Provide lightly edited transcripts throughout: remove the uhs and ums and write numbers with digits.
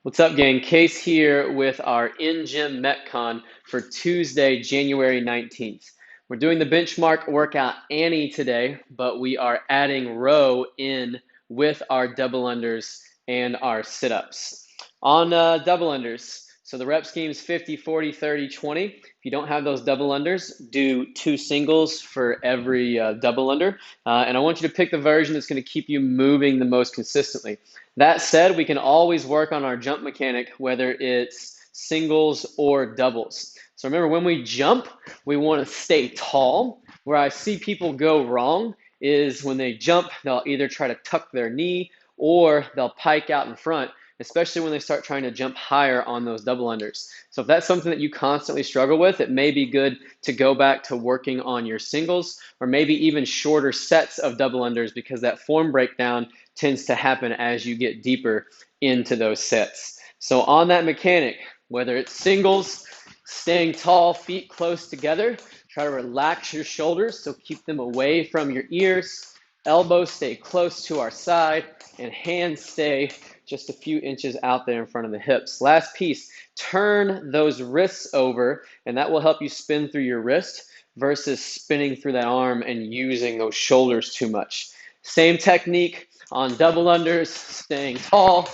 What's up, gang? Case here with our in-gym Metcon for Tuesday, January 19th. We're doing the benchmark workout Annie today, but we are adding row in with our double unders and our sit-ups. On double unders, so the rep scheme is 50, 40, 30, 20. If you don't have those double unders, do 2 singles for every double under. And I want you to pick the version that's going to keep you moving the most consistently. That said, we can always work on our jump mechanic, whether it's singles or doubles. So remember, when we jump, we want to stay tall. Where I see people go wrong is when they jump, they'll either try to tuck their knee or they'll pike out in front, especially when they start trying to jump higher on those double unders. So if that's something that you constantly struggle with, it may be good to go back to working on your singles or maybe even shorter sets of double unders, because that form breakdown tends to happen as you get deeper into those sets. So on that mechanic, whether it's singles, staying tall, feet close together, try to relax your shoulders, so keep them away from your ears. Elbows stay close to our side, and hands stay just a few inches out there in front of the hips. Last piece, turn those wrists over, and that will help you spin through your wrist versus spinning through that arm and using those shoulders too much. Same technique on double unders, staying tall.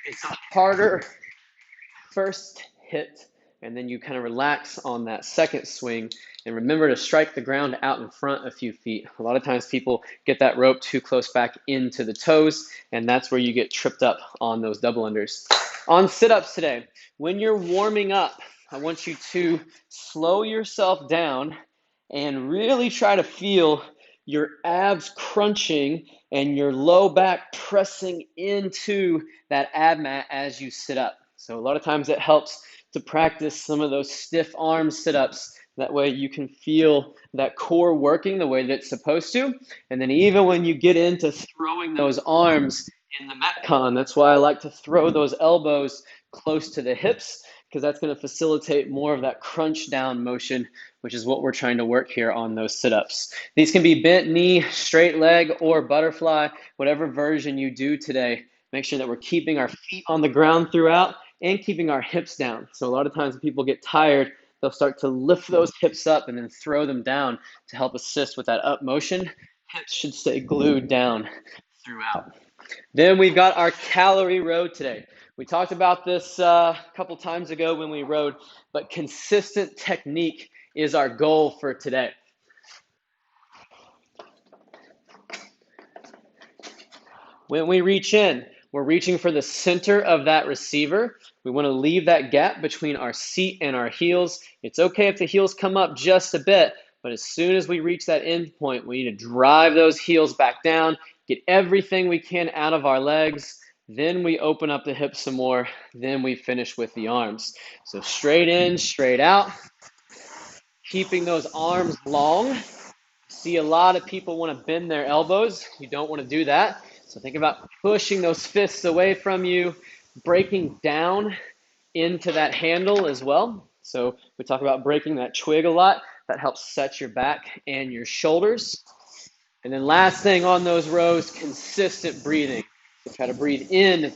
It's a harder first hit, and then you kind of relax on that second swing. And remember to strike the ground out in front a few feet. A lot of times people get that rope too close back into the toes, and that's where you get tripped up on those double unders. On sit-ups today, when you're warming up, I want you to slow yourself down and really try to feel your abs crunching and your low back pressing into that ab mat as you sit up. So a lot of times it helps to practice some of those stiff arm sit-ups. That way you can feel that core working the way that it's supposed to. And then even when you get into throwing those arms in the Metcon, that's why I like to throw those elbows close to the hips, because that's going to facilitate more of that crunch down motion, which is what we're trying to work here on those sit-ups. These can be bent knee, straight leg, or butterfly, whatever version you do today. Make sure that we're keeping our feet on the ground throughout and keeping our hips down. So a lot of times when people get tired, they'll start to lift those hips up and then throw them down to help assist with that up motion. Hips should stay glued down throughout. Then we've got our calorie row today. We talked about this a couple times ago when we rode, but consistent technique is our goal for today. When we reach in, we're reaching for the center of that receiver. We want to leave that gap between our seat and our heels. It's okay if the heels come up just a bit, but as soon as we reach that end point, we need to drive those heels back down, get everything we can out of our legs. Then we open up the hips some more. Then we finish with the arms. So straight in, straight out, keeping those arms long. See, a lot of people want to bend their elbows. You don't want to do that. So think about pushing those fists away from you, breaking down into that handle as well. So we talk about breaking that twig a lot. That helps set your back and your shoulders. And then last thing on those rows, consistent breathing. So try to breathe in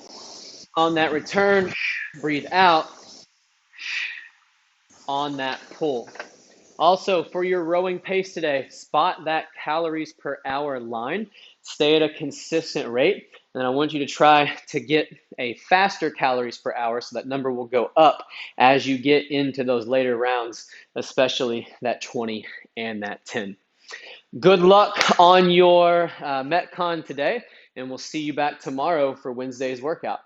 on that return, breathe out on that pull. Also, for your rowing pace today, spot that calories per hour line. Stay at a consistent rate. And I want you to try to get a faster calories per hour, so that number will go up as you get into those later rounds, especially that 20 and that 10. Good luck on your Metcon today, and we'll see you back tomorrow for Wednesday's workout.